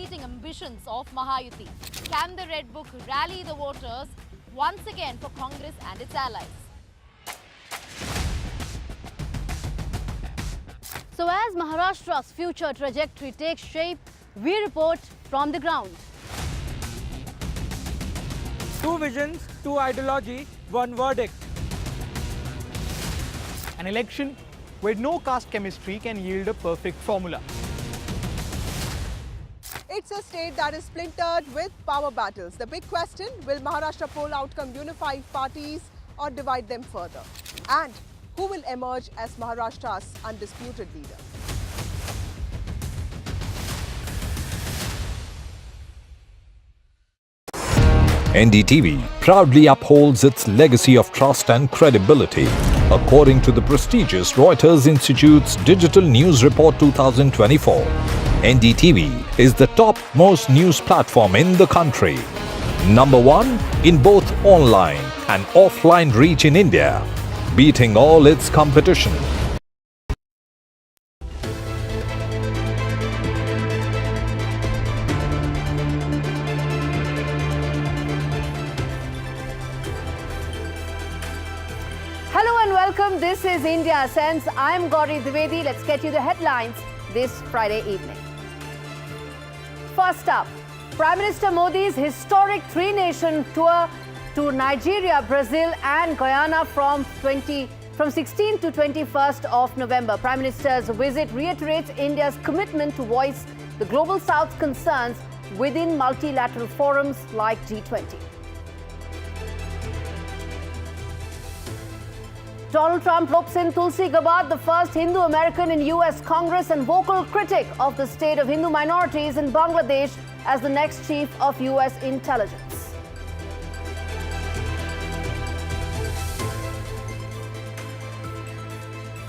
competing ambitions of Mahayuti. Can the Red Book rally the voters once again for Congress and its allies? So as Maharashtra's future trajectory takes shape, we report from the ground. Two visions, two ideology, one verdict. An election where no caste chemistry can yield a perfect formula. It's a state that is splintered with power battles. The big question, will Maharashtra poll outcome unify parties or divide them further? And who will emerge as Maharashtra's undisputed leader? NDTV proudly upholds its legacy of trust and credibility. According to the prestigious Reuters Institute's Digital News Report 2024, NDTV is the topmost news platform in the country. Number one in both online and offline reach in India, beating all its competition. Hello and welcome. This is India Sense. I'm Gauri Dwivedi. Let's get you the headlines this Friday evening. First up, Prime Minister Modi's historic three-nation tour to Nigeria, Brazil and Guyana from 16th to 21st of November. Prime Minister's visit reiterates India's commitment to voice the Global South's concerns within multilateral forums like G20. Donald Trump ropes in Tulsi Gabbard, the first Hindu American in US Congress and vocal critic of the state of Hindu minorities in Bangladesh, as the next chief of US intelligence.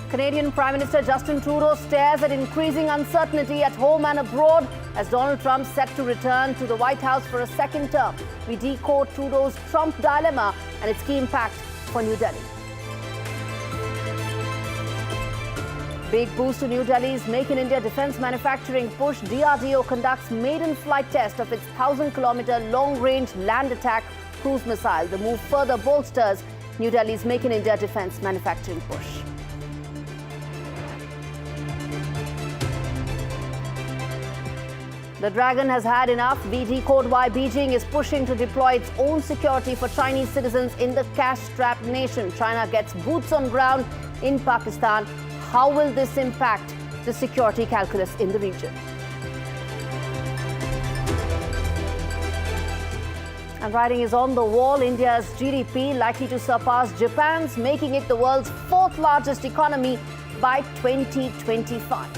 Canadian Prime Minister Justin Trudeau stares at increasing uncertainty at home and abroad as Donald Trump set to return to the White House for a second term. We decode Trudeau's Trump dilemma and its key impact for New Delhi. Big boost to New Delhi's Make in India defense manufacturing push. DRDO conducts maiden flight test of its 1,000-kilometer long-range land attack cruise missile. The move further bolsters New Delhi's Make in India defense manufacturing push. The Dragon has had enough. We decode why Beijing is pushing to deploy its own security for Chinese citizens in the cash-strapped nation. China gets boots on ground in Pakistan. How will this impact the security calculus in the region? And writing is on the wall. India's GDP likely to surpass Japan's, making it the world's fourth largest economy by 2025.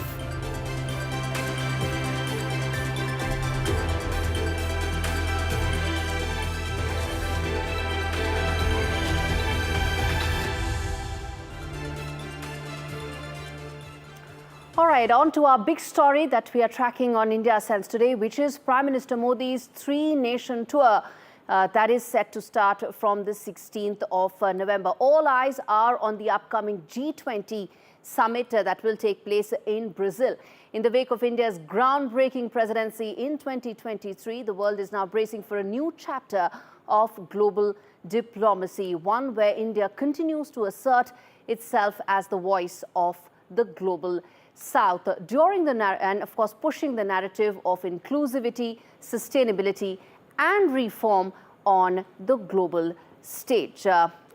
All right, on to our big story that we are tracking on India Sense today, which is Prime Minister Modi's three-nation tour that is set to start from the 16th of November. All eyes are on the upcoming G20 summit that will take place in Brazil. In the wake of India's groundbreaking presidency in 2023, the world is now bracing for a new chapter of global diplomacy, one where India continues to assert itself as the voice of the global South during and of course pushing the narrative of inclusivity, sustainability and reform on the global stage.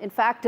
In fact,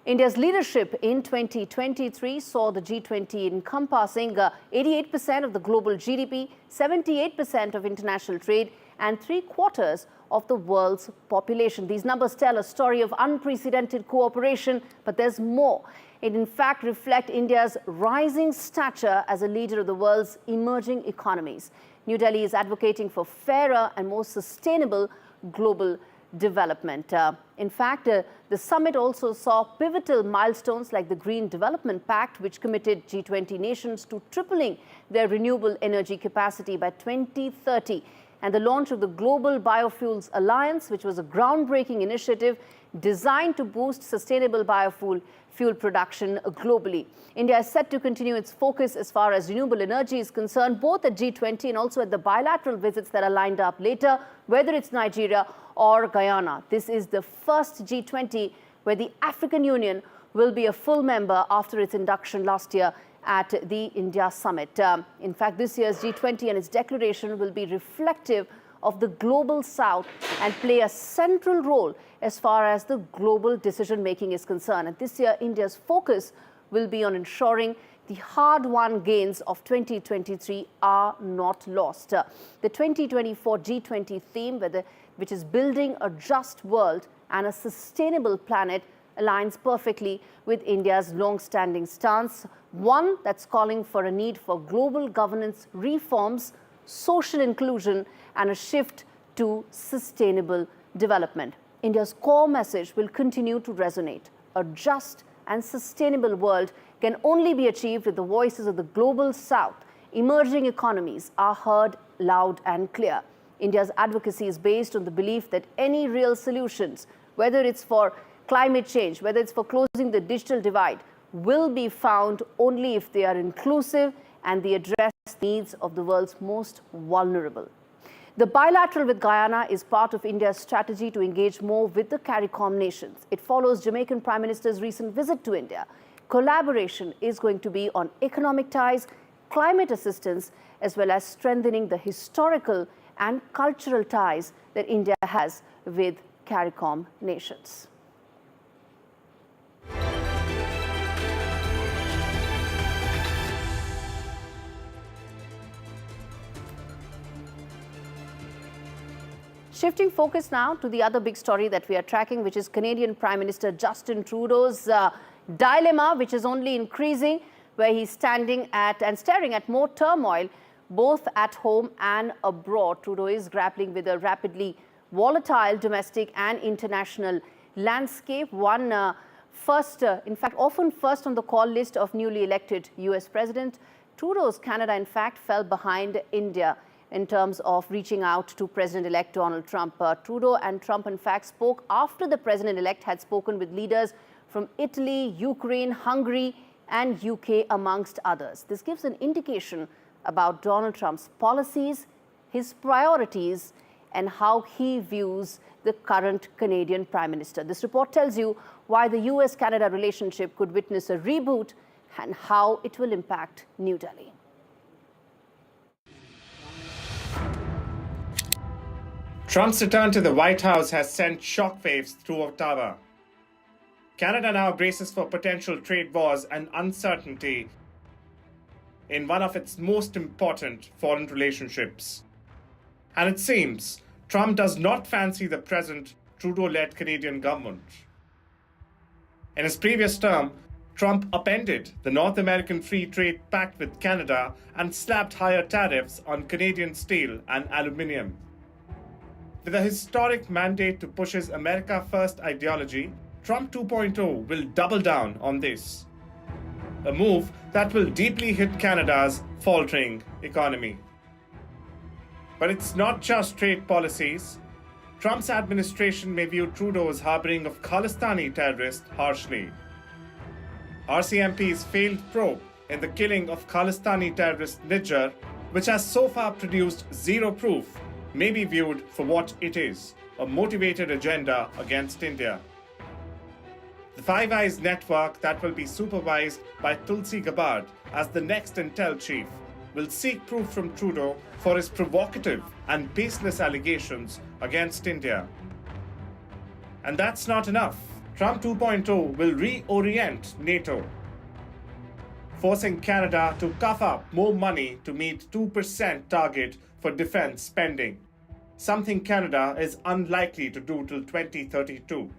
India's leadership in 2023 saw the G20 encompassing 88% of the global GDP, 78% of international trade and 3/4 of the world's population. These numbers tell a story of unprecedented cooperation, but there's more. It in fact reflects India's rising stature as a leader of the world's emerging economies. New Delhi is advocating for fairer and more sustainable global development. In fact, the summit also saw pivotal milestones like the Green Development Pact, which committed G20 nations to tripling their renewable energy capacity by 2030, and the launch of the Global Biofuels Alliance, which was a groundbreaking initiative designed to boost sustainable biofuel production globally. India is set to continue its focus as far as renewable energy is concerned, both at G20 and also at the bilateral visits that are lined up later, whether it's Nigeria or Guyana. This is the first G20 where the African Union will be a full member after its induction last year at the India Summit. In fact, this year's G20 and its declaration will be reflective of the global South and play a central role as far as the global decision-making is concerned. And this year, India's focus will be on ensuring the hard-won gains of 2023 are not lost. The 2024 G20 theme, which is building a just world and a sustainable planet, aligns perfectly with India's long-standing stance, one that's calling for a need for global governance reforms, social inclusion, and a shift to sustainable development. India's core message will continue to resonate. A just and sustainable world can only be achieved if the voices of the global South, emerging economies, are heard loud and clear. India's advocacy is based on the belief that any real solutions, whether it's for climate change, whether it's for closing the digital divide, will be found only if they are inclusive and they address the needs of the world's most vulnerable. The bilateral with Guyana is part of India's strategy to engage more with the CARICOM nations. It follows Jamaican Prime Minister's recent visit to India. Collaboration is going to be on economic ties, climate assistance, as well as strengthening the historical and cultural ties that India has with CARICOM nations. Shifting focus now to the other big story that we are tracking, which is Canadian Prime Minister Justin Trudeau's dilemma, which is only increasing, where he's standing at and staring at more turmoil, both at home and abroad. Trudeau is grappling with a rapidly volatile domestic and international landscape. One in fact, often first on the call list of newly elected US President. Trudeau's Canada, in fact, fell behind India in terms of reaching out to President-elect Donald Trump. Trudeau and Trump, in fact, spoke after the President-elect had spoken with leaders from Italy, Ukraine, Hungary, and UK, amongst others. This gives an indication about Donald Trump's policies, his priorities, and how he views the current Canadian Prime Minister. This report tells you why the US-Canada relationship could witness a reboot and how it will impact New Delhi. Trump's return to the White House has sent shockwaves through Ottawa. Canada now braces for potential trade wars and uncertainty in one of its most important foreign relationships. And it seems Trump does not fancy the present Trudeau-led Canadian government. In his previous term, Trump upended the North American Free Trade Pact with Canada and slapped higher tariffs on Canadian steel and aluminium. With a historic mandate to push his America First ideology, Trump 2.0 will double down on this. A move that will deeply hit Canada's faltering economy. But it's not just trade policies. Trump's administration may view Trudeau's harboring of Khalistani terrorists harshly. RCMP's failed probe in the killing of Khalistani terrorist Nijjar, which has so far produced zero proof, may be viewed for what it is, a motivated agenda against India. The Five Eyes network that will be supervised by Tulsi Gabbard as the next intel chief will seek proof from Trudeau for his provocative and baseless allegations against India. And that's not enough. Trump 2.0 will reorient NATO, forcing Canada to cough up more money to meet 2% target for defense spending, something Canada is unlikely to do till 2032.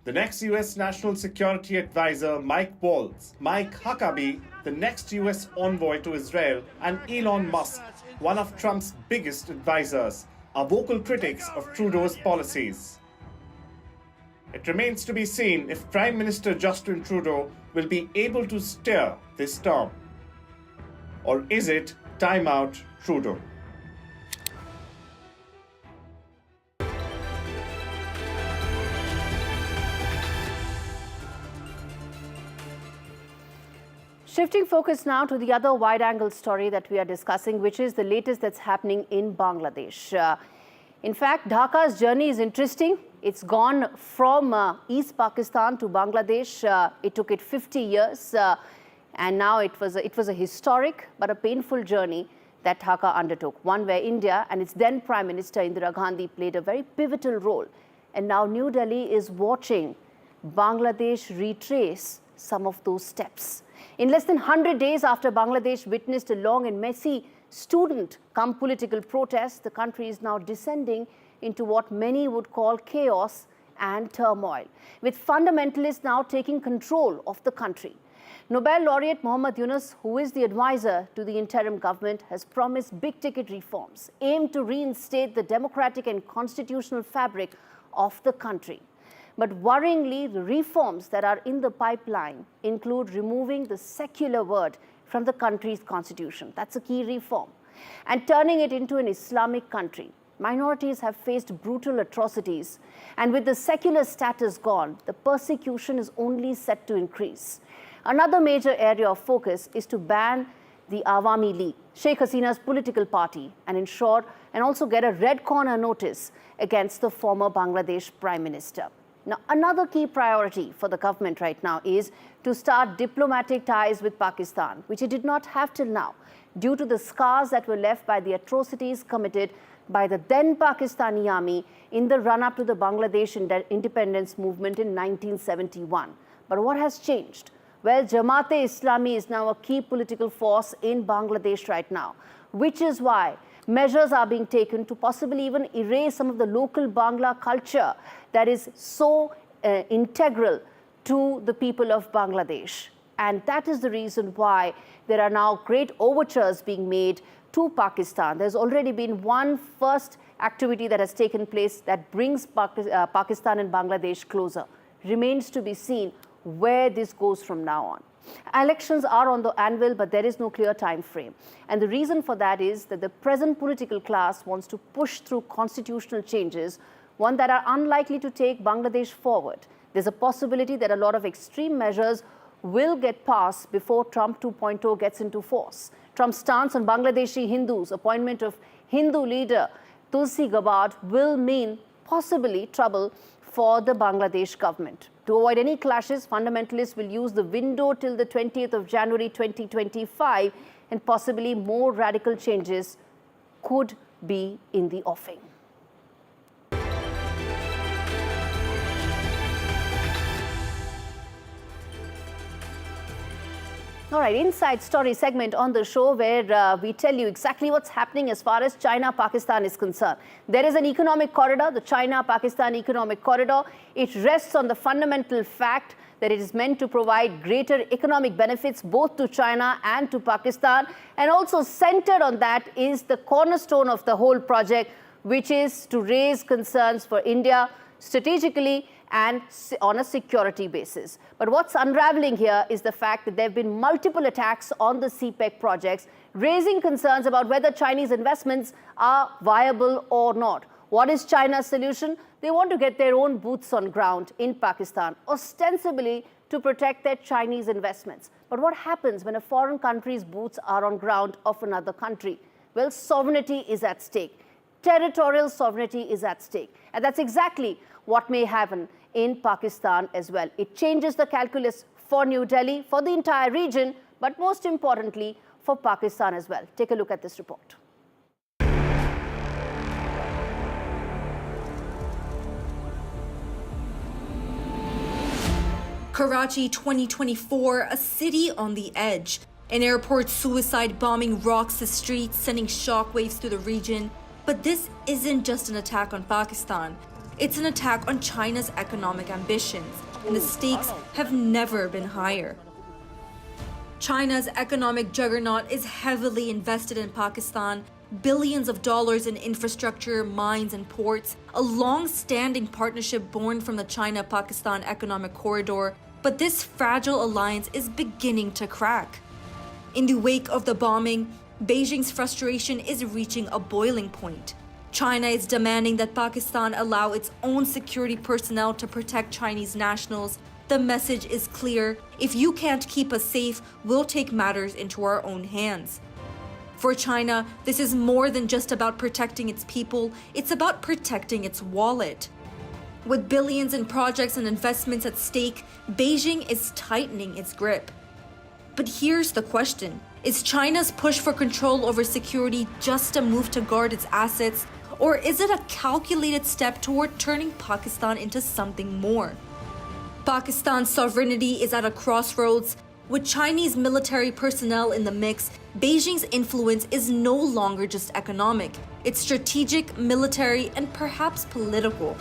The next US National Security Advisor, Mike Waltz, Mike Huckabee, the next US envoy to Israel, and Elon Musk, one of Trump's biggest advisors, are vocal critics of Trudeau's policies. It remains to be seen if Prime Minister Justin Trudeau will be able to steer this storm. Or is it time out Trudeau? Shifting focus now to the other wide-angle story that we are discussing, which is the latest that's happening in Bangladesh. In fact, Dhaka's journey is interesting. It's gone from East Pakistan to Bangladesh. It took it 50 years, and now it was a historic but a painful journey that Dhaka undertook, one where India and its then Prime Minister Indira Gandhi played a very pivotal role. And now New Delhi is watching Bangladesh retrace some of those steps. In less than 100 days after Bangladesh witnessed a long and messy student-cum-political protest, the country is now descending into what many would call chaos and turmoil, with fundamentalists now taking control of the country. Nobel laureate Muhammad Yunus, who is the advisor to the interim government, has promised big-ticket reforms aimed to reinstate the democratic and constitutional fabric of the country. But worryingly, the reforms that are in the pipeline include removing the secular word from the country's constitution. That's a key reform. And turning it into an Islamic country. Minorities have faced brutal atrocities. And with the secular status gone, the persecution is only set to increase. Another major area of focus is to ban the Awami League, Sheikh Hasina's political party, and also get a red corner notice against the former Bangladesh Prime Minister. Now, another key priority for the government right now is to start diplomatic ties with Pakistan, which it did not have till now, due to the scars that were left by the atrocities committed by the then Pakistani army in the run-up to the Bangladesh independence movement in 1971. But what has changed? Well, Jamaat-e-Islami is now a key political force in Bangladesh right now, which is why measures are being taken to possibly even erase some of the local Bangla culture that is so integral to the people of Bangladesh. And that is the reason why there are now great overtures being made to Pakistan. There's already been one first activity that has taken place that brings Pakistan and Bangladesh closer. Remains to be seen where this goes from now on. Elections are on the anvil, but there is no clear time frame. And the reason for that is that the present political class wants to push through constitutional changes, one that are unlikely to take Bangladesh forward. There's a possibility that a lot of extreme measures will get passed before Trump 2.0 gets into force. Trump's stance on Bangladeshi Hindus, appointment of Hindu leader Tulsi Gabbard, will mean possibly trouble for the Bangladesh government. To avoid any clashes, fundamentalists will use the window till the 20th of January 2025, and possibly more radical changes could be in the offing. All right, Inside Story segment on the show where we tell you exactly what's happening as far as China-Pakistan is concerned. There is an economic corridor, the China-Pakistan economic corridor. It rests on the fundamental fact that it is meant to provide greater economic benefits both to China and to Pakistan. And also centered on that is the cornerstone of the whole project, which is to raise concerns for India strategically and on a security basis. But what's unraveling here is the fact that there have been multiple attacks on the CPEC projects, raising concerns about whether Chinese investments are viable or not. What is China's solution? They want to get their own boots on ground in Pakistan, ostensibly to protect their Chinese investments. But what happens when a foreign country's boots are on ground of another country? Well, sovereignty is at stake. Territorial sovereignty is at stake. And that's exactly what may happen in Pakistan as well. It changes the calculus for New Delhi, for the entire region, but most importantly, for Pakistan as well. Take a look at this report. Karachi 2024, a city on the edge. An airport suicide bombing rocks the streets, sending shockwaves through the region. But this isn't just an attack on Pakistan. It's an attack on China's economic ambitions, and the stakes have never been higher. China's economic juggernaut is heavily invested in Pakistan, billions of dollars in infrastructure, mines, and ports, a long-standing partnership born from the China-Pakistan economic corridor. But this fragile alliance is beginning to crack. In the wake of the bombing, Beijing's frustration is reaching a boiling point. China is demanding that Pakistan allow its own security personnel to protect Chinese nationals, The message is clear. If you can't keep us safe, we'll take matters into our own hands. For China, this is more than just about protecting its people, it's about protecting its wallet. With billions in projects and investments at stake, Beijing is tightening its grip. But here's the question. Is China's push for control over security just a move to guard its assets, or is it a calculated step toward turning Pakistan into something more? Pakistan's sovereignty is at a crossroads. With Chinese military personnel in the mix, Beijing's influence is no longer just economic. It's strategic, military, and perhaps political.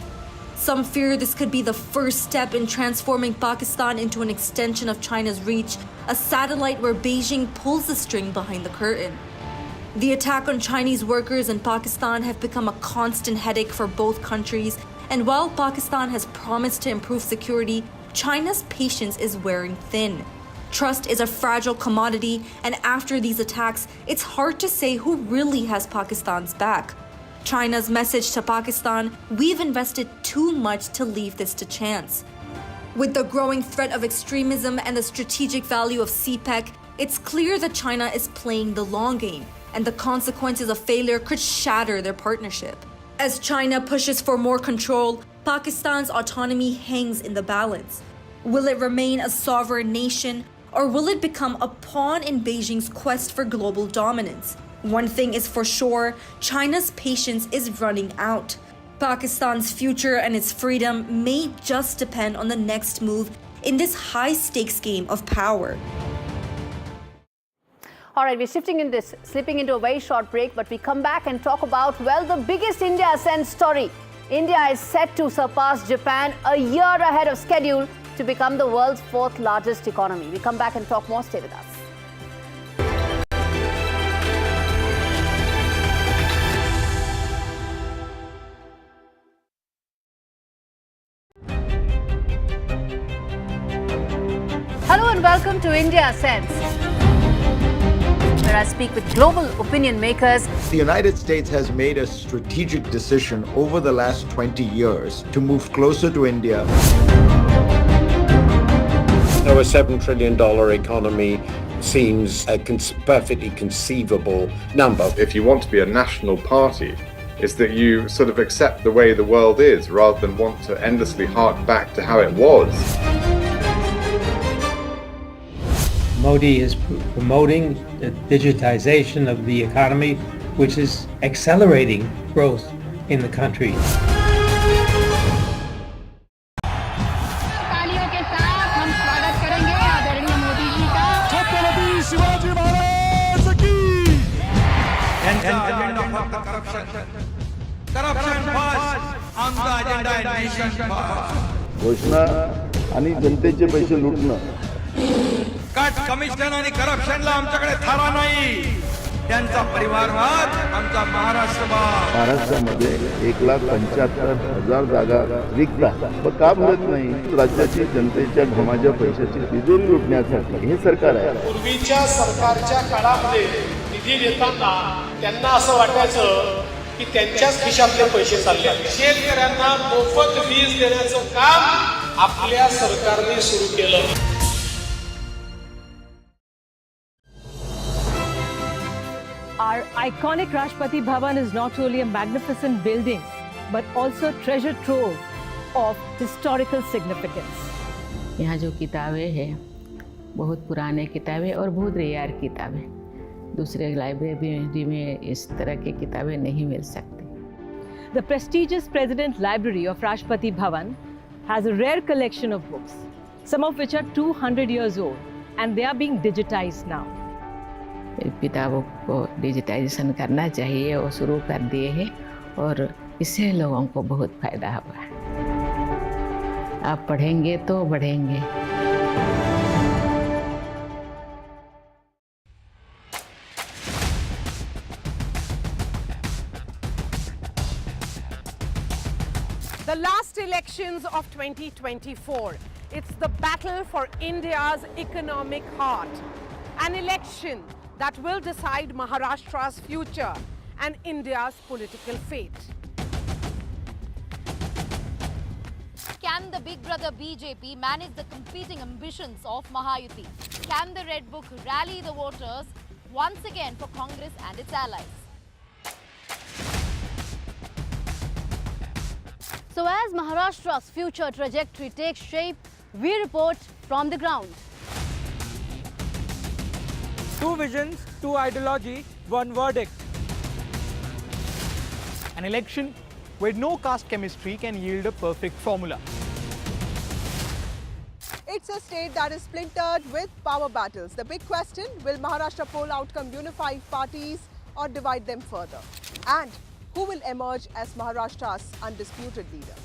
Some fear this could be the first step in transforming Pakistan into an extension of China's reach, a satellite where Beijing pulls the string behind the curtain. The attack on Chinese workers in Pakistan have become a constant headache for both countries, and while Pakistan has promised to improve security, China's patience is wearing thin. Trust is a fragile commodity, and after these attacks, it's hard to say who really has Pakistan's back. China's message to Pakistan: we've invested too much to leave this to chance. With the growing threat of extremism and the strategic value of CPEC, it's clear that China is playing the long game, and the consequences of failure could shatter their partnership. As China pushes for more control, Pakistan's autonomy hangs in the balance. Will it remain a sovereign nation, or will it become a pawn in Beijing's quest for global dominance? One thing is for sure, China's patience is running out. Pakistan's future and its freedom may just depend on the next move in this high-stakes game of power. All right, we're slipping into a very short break, but we come back and talk about, well, the biggest India ascent story. India is set to surpass Japan a year ahead of schedule to become the world's fourth largest economy. We come back and talk more. Stay with us. Hello and welcome to India Ascents, where I speak with global opinion makers. The United States has made a strategic decision over the last 20 years to move closer to India. Our $7 trillion economy seems a perfectly conceivable number. If you want to be a national party, it's that you sort of accept the way the world is rather than want to endlessly hark back to how it was. Modi is promoting the digitization of the economy, which is accelerating growth in the country. घोषणा आणि जनतेचे पैसे लुटणं. Cut commission आणि करप्शनला आमच्याकडे थारा नाही. त्यांचा परिवारवाद आमचा महाराष्ट्रामध्ये 1,75,000 जागा रिक्त आहेत. पण का भरत नाही? राज्याची जनतेच्या घमाच्या पैशाची तिजोरी लुटण्यासाठी हे सरकार आहे. पूर्वीच्या सरकारच्या काळामध्ये निधी देताना त्यांना असं वाटायचं की त्यांच्याच खिशातले पैसे चालले. शेतकऱ्यांना मोफत वीज देण्याचं काम आपल्या सरकारने सुरू केलं. Our iconic Rashtrapati Bhavan is not only a magnificent building, but also a treasure trove of historical significance. यहाँ जो किताबें हैं बहुत पुराने किताबें और बहुत रेयर किताबें, दूसरे लाइब्रेरी में इस तरह की किताबें नहीं मिल सकती. The prestigious President Library of Rashtrapati Bhavan has a rare collection of books, some of which are 200 years old, and they are being digitized now. किताबों को डिजिटाइजेशन करना चाहिए, वो शुरू कर दिए हैं और इससे लोगों को बहुत फायदा हुआ है. आप पढ़ेंगे तो बढ़ेंगे. The last elections of 2024. It's the battle for India's economic heart. An election that will decide Maharashtra's future and India's political fate. क्या Can the big brother BJP manage the competing ambitions of Mahayuti? Can the Red Book rally the voters once again for Congress and its allies? So as Maharashtra's future trajectory takes shape, we report from the ground. Two visions, two ideology, one verdict. An election where no caste chemistry can yield a perfect formula. It's a state that is splintered with power battles. The big question, will Maharashtra poll outcome unify parties or divide them further? And who will emerge as Maharashtra's undisputed leader?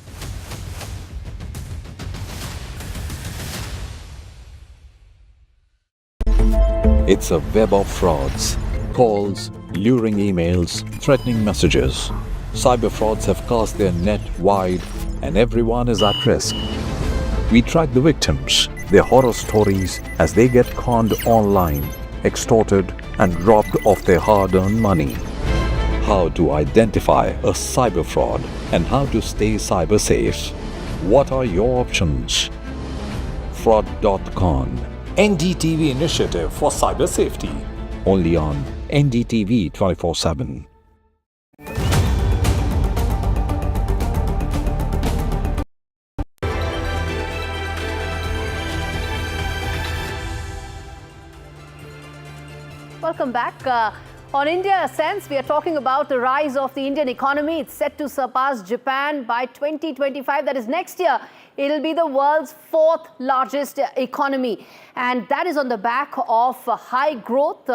It's a web of frauds, calls, luring emails, threatening messages. Cyber frauds have cast their net wide and everyone is at risk. We track the victims, their horror stories as they get conned online, extorted and robbed of their hard-earned money. How to identify a cyber fraud and how to stay cyber safe. What are your options? Fraud.con, NDTV initiative for cyber safety. Only on NDTV 24/7. Welcome back. On India Sense, we are talking about the rise of the Indian economy. It's set to surpass Japan by 2025. That is next year. It'll be the world's fourth largest economy. And that is on the back of high growth.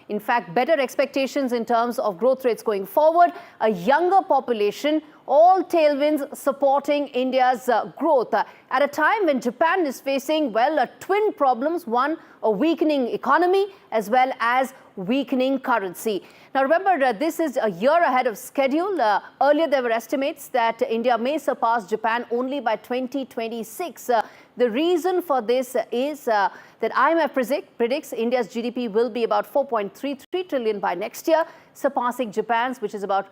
In fact, better expectations in terms of growth rates going forward. A younger population, all tailwinds supporting India's growth. At a time when Japan is facing, well, twin problems. One, a weakening economy as well as weakening currency. Now remember, this is a year ahead of schedule. Earlier there were estimates that India may surpass Japan only by 2026. The reason for this is that IMF predicts India's GDP will be about 4.33 trillion by next year, surpassing Japan's, which is about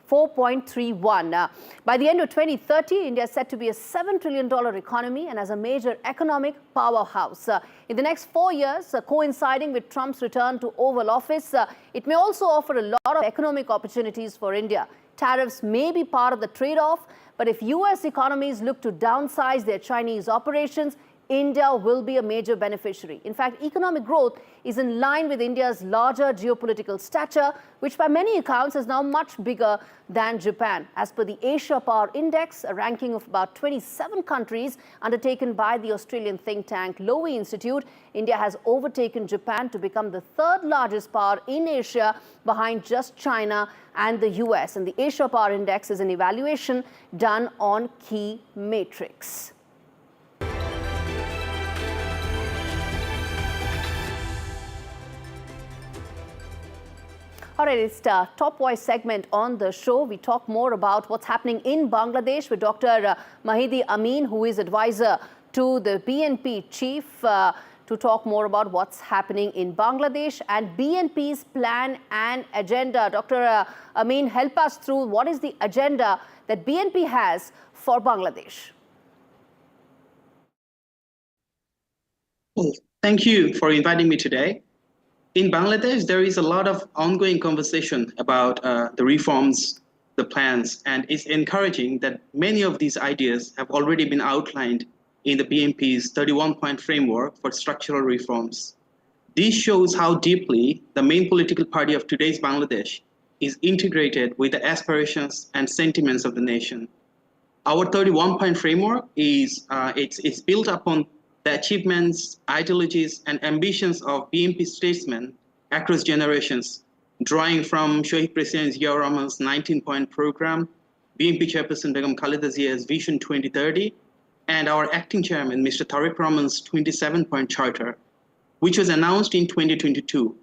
4.31. By the end of 2030, India is set to be a $7 trillion economy and as a major economic powerhouse. In the next 4 years, coinciding with Trump's return to Oval Office, it may also offer a lot of economic opportunities for India. Tariffs may be part of the trade-off, but if US economies look to downsize their Chinese operations, India will be a major beneficiary. In fact, economic growth is in line with India's larger geopolitical stature, which by many accounts is now much bigger than Japan. As per the Asia Power Index, a ranking of about 27 countries undertaken by the Australian think tank Lowy Institute, India has overtaken Japan to become the third largest power in Asia behind just China and the US. And the Asia Power Index is an evaluation done on key metrics. All right, it's the Top Voice segment on the show. We talk more about what's happening in Bangladesh with Dr. Mahdi Amin, who is advisor to the BNP chief, to talk more about what's happening in Bangladesh and BNP's plan and agenda. Dr. Amin, help us through what is the agenda that BNP has for Bangladesh. Well, thank you for inviting me today. In Bangladesh, there is a lot of ongoing conversation about the reforms, the plans, and it's encouraging that many of these ideas have already been outlined in the BNP's 31-point framework for structural reforms. This shows how deeply the main political party of today's Bangladesh is integrated with the aspirations and sentiments of the nation. Our 31-point framework is it's built upon the achievements, ideologies, and ambitions of BNP statesmen across generations, drawing from Shohid President Ziaur Rahman's 19-point program, BNP Chairperson Begum Khaleda Zia's Vision 2030, and our acting chairman, Mr. Tariq Rahman's 27-point charter, which was announced in 2022.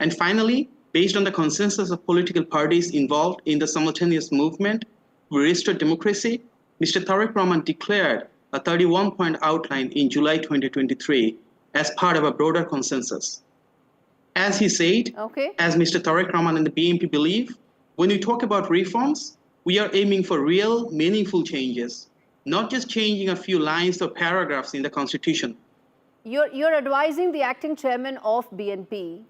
And finally, based on the consensus of political parties involved in the simultaneous movement to restore democracy, Mr. Tariq Rahman declared a 31-point outline in July 2023 as part of a broader consensus. As he said, as Mr. Tariq Rahman and the BNP believe, when we talk about reforms, we are aiming for real, meaningful changes. not just changing a few lines or paragraphs in the Constitution. You're advising the acting chairman of BNP.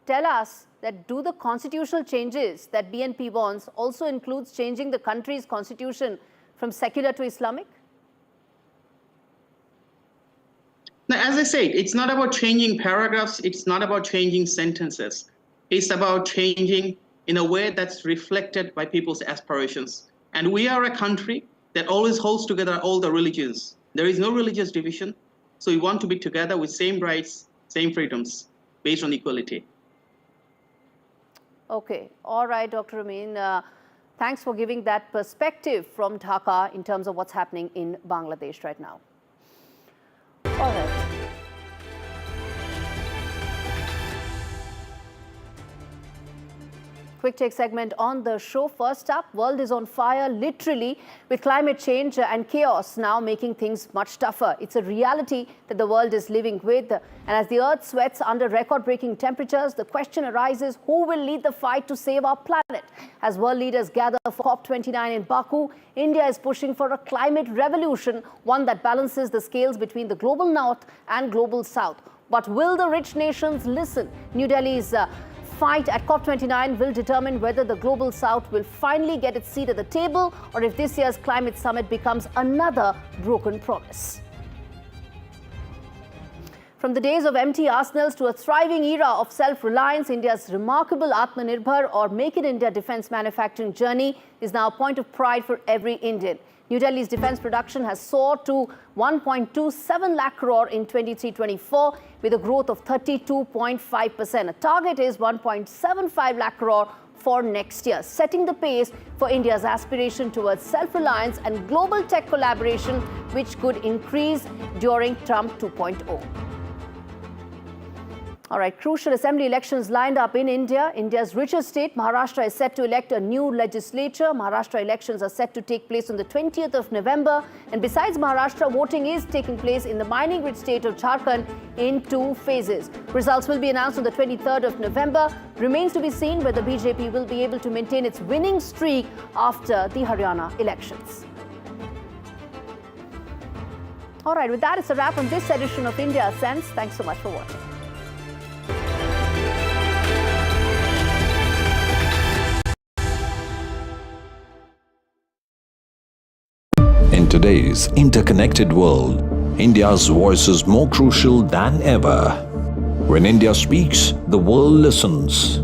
Tell us that do the constitutional changes that BNP wants also includes changing the country's constitution from secular to Islamic? Now, as I said, it's not about changing paragraphs. It's not about changing sentences. It's about changing in a way that's reflected by people's aspirations. And we are a country that always holds together all the religions. There is no religious division. So we want to be together with same rights, same freedoms, based on equality. Okay. All right, Dr. Amin. Thanks for giving that perspective from Dhaka in terms of what's happening in Bangladesh right now. All right. Quick take segment on the show. First up, world is on fire literally with climate change and chaos now making things much tougher. It's a reality that the world is living with. And as the earth sweats under record-breaking temperatures, the question arises, who will lead the fight to save our planet? As world leaders gather for COP29 in Baku, India is pushing for a climate revolution, one that balances the scales between the global north and global south. But will the rich nations listen? New Delhi's fight at COP29 will determine whether the global south will finally get its seat at the table or if this year's climate summit becomes another broken promise. From the days of empty arsenals to a thriving era of self-reliance, India's remarkable Atmanirbhar or Make in India defense manufacturing journey is now a point of pride for every Indian. New Delhi's defense production has soared to 1.27 lakh crore in 23-24 with a growth of 32.5%. A target is 1.75 lakh crore for next year, setting the pace for India's aspiration towards self-reliance and global tech collaboration, which could increase during Trump 2.0. All right, crucial assembly elections lined up in India. India's richest state, Maharashtra, is set to elect a new legislature. Maharashtra elections are set to take place on the 20th of November. And besides Maharashtra, voting is taking place in the mining-rich state of Jharkhand in 2 phases. Results will be announced on the 23rd of November. Remains to be seen whether BJP will be able to maintain its winning streak after the Haryana elections. All right, with that, it's a wrap on this edition of India Sense. Thanks so much for watching. In today's interconnected world, India's voice is more crucial than ever. When India speaks, the world listens.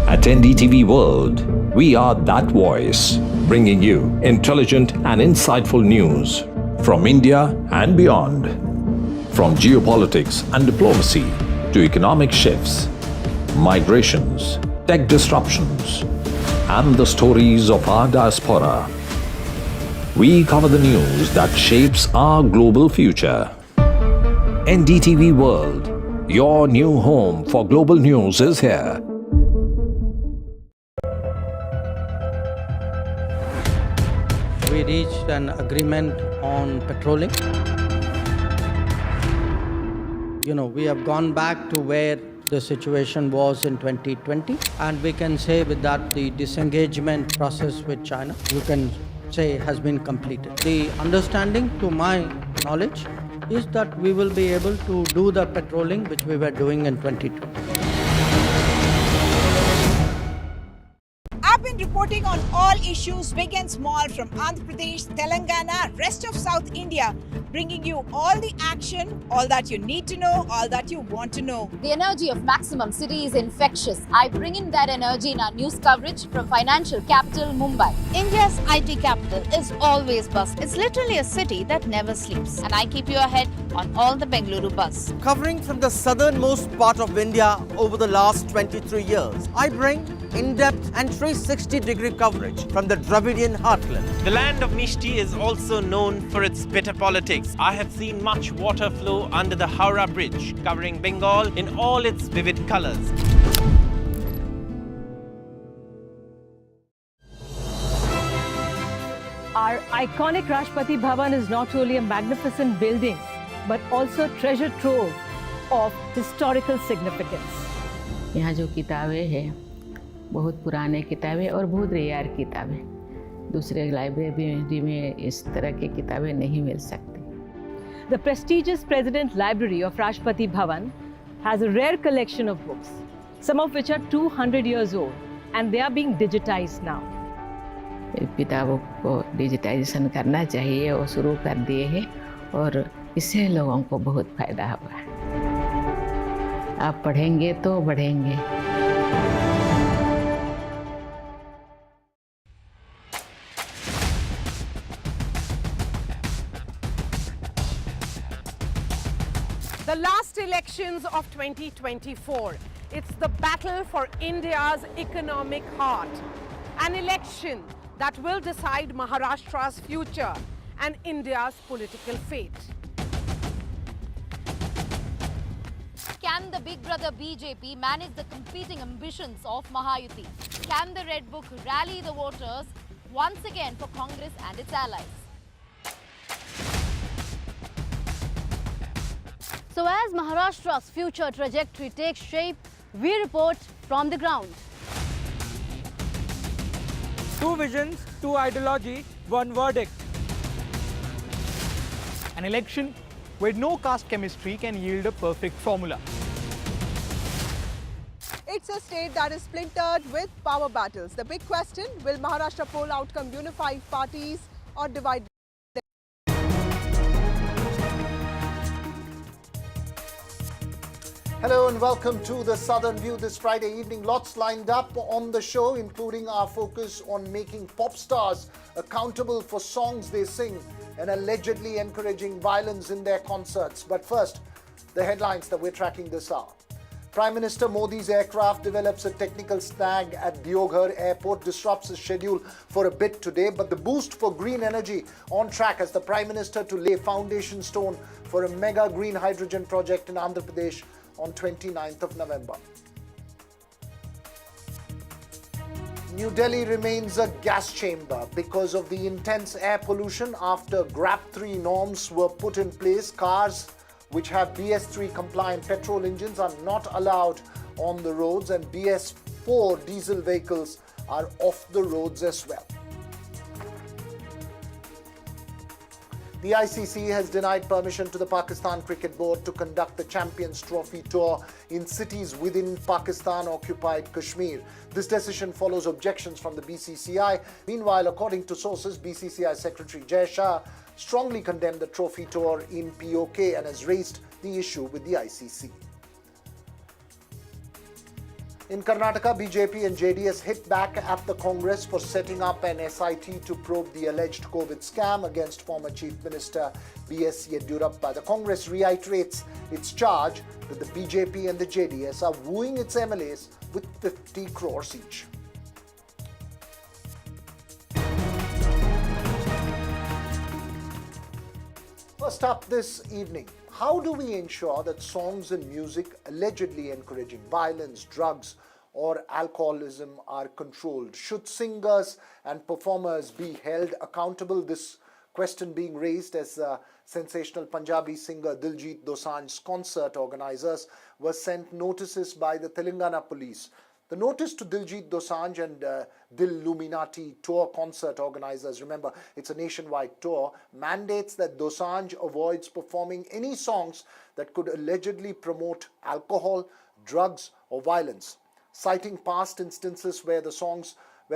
At NDTV World, we are that voice, bringing you intelligent and insightful news from India and beyond. From geopolitics and diplomacy to economic shifts, migrations, tech disruptions, and the stories of our diaspora. We cover the news that shapes our global future. NDTV World, your new home for global news, is here. We reached an agreement on petroling. We have gone back to where the situation was in 2020, and we can say with that the disengagement process with China, you can say, has been completed. The understanding, to my knowledge, is that we will be able to do the patrolling which we were doing in 2020. I've been reporting on all issues, big and small, from Andhra Pradesh, Telangana, rest of South India, bringing you all the action, all that you need to know, all that you want to know. The energy of Maximum City is infectious. I bring in that energy in our news coverage from financial capital, Mumbai. India's IT capital is always buzz. It's literally a city that never sleeps. And I keep you ahead on all the Bengaluru buzz. Covering from the southernmost part of India over the last 23 years, I bring in-depth and 360-degree coverage from the Dravidian heartland. The land of Mishti is also known for its bitter politics. I have seen much water flow under the Howrah Bridge, covering Bengal in all its vivid colors. Our iconic Rashtrapati Bhavan is not only a magnificent building, but also a treasure trove of historical significance. यहाँ जो किताबें हैं बहुत पुराने किताबें और बहुत rare किताबें दूसरे लाइब्रेरी में इस तरह की किताबें नहीं मिल सकती। The prestigious President Library of Rashtrapati Bhavan has a rare collection of books, some of which are 200 years old, and they are being digitized now. किताबों को डिजिटाइजेशन करना चाहिए, वो शुरू कर दिए हैं और इससे लोगों को बहुत फायदा हुआ है। आप पढ़ेंगे तो बढ़ेंगे। The last elections of 2024. It's the battle for India's economic heart. An election that will decide Maharashtra's future and India's political fate. Can the big brother BJP manage the competing ambitions of Mahayuti? Can the Red Book rally the voters once again for Congress and its allies? So as Maharashtra's future trajectory takes shape, we report from the ground. Two visions, two ideology, one verdict. An election where no caste chemistry can yield a perfect formula. It's a state that is splintered with power battles. The big question, will Maharashtra poll outcome unify parties or divide them? Hello and welcome to the Southern View this Friday evening. Lots lined up on the show, including our focus on making pop stars accountable for songs they sing and allegedly encouraging violence in their concerts. But first, the headlines that we're tracking this hour. Prime Minister Modi's aircraft develops a technical snag at Deoghar Airport, disrupts his schedule for a bit today, but the boost for green energy on track as the Prime Minister to lay foundation stone for a mega green hydrogen project in Andhra Pradesh on 29th of November. New Delhi remains a gas chamber because of the intense air pollution after GRAP 3 norms were put in place. Cars which have BS3 compliant petrol engines are not allowed on the roads, and BS4 diesel vehicles are off the roads as well. The ICC has denied permission to the Pakistan Cricket Board to conduct the Champions Trophy tour in cities within Pakistan-occupied Kashmir. This decision follows objections from the BCCI. Meanwhile, according to sources, BCCI Secretary Jai Shah strongly condemned the trophy tour in POK and has raised the issue with the ICC. In Karnataka, BJP and JDS hit back at the Congress for setting up an SIT to probe the alleged COVID scam against former Chief Minister B.S. Yediyurappa. The Congress reiterates its charge that the BJP and the JDS are wooing its MLAs with 50 crores each. First up this evening, how do we ensure that songs and music allegedly encouraging violence, drugs, or alcoholism are controlled? Should singers and performers be held accountable? This question being raised as sensational Punjabi singer Diljit Dosanjh's concert organizers were sent notices by the Telangana police. The notice to Diljit Dosanjh and Dilluminati tour concert organizers, remember it's a nationwide tour, mandates that Dosanjh avoids performing any songs that could allegedly promote alcohol, drugs or violence. Citing past instances where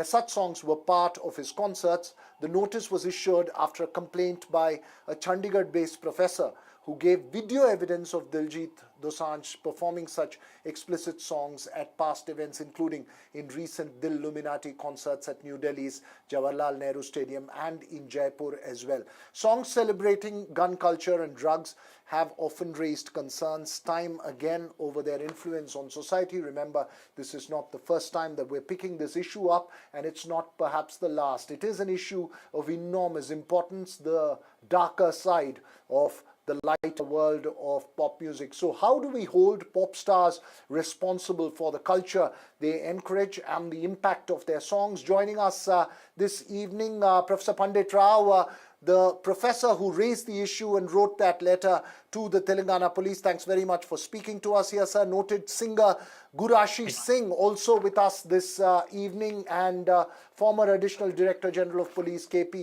such songs were part of his concerts, the notice was issued after a complaint by a Chandigarh-based professor who gave video evidence of Diljit Dosanjh performing such explicit songs at past events, including in recent Dilluminati concerts at New Delhi's Jawaharlal Nehru Stadium and in Jaipur as well. Songs celebrating gun culture and drugs have often raised concerns time again over their influence on society. Remember, this is not the first time that we're picking this issue up, and it's not perhaps the last. It is an issue of enormous importance, the darker side of the lighter world of pop music. So how do we hold pop stars responsible for the culture they encourage and the impact of their songs? Joining us this evening, Professor Pandit Rao, the professor who raised the issue and wrote that letter to the Telangana police. Thanks very much for speaking to us here, sir. Noted singer Gurashish Singh also with us this evening, and former Additional Director General of Police KP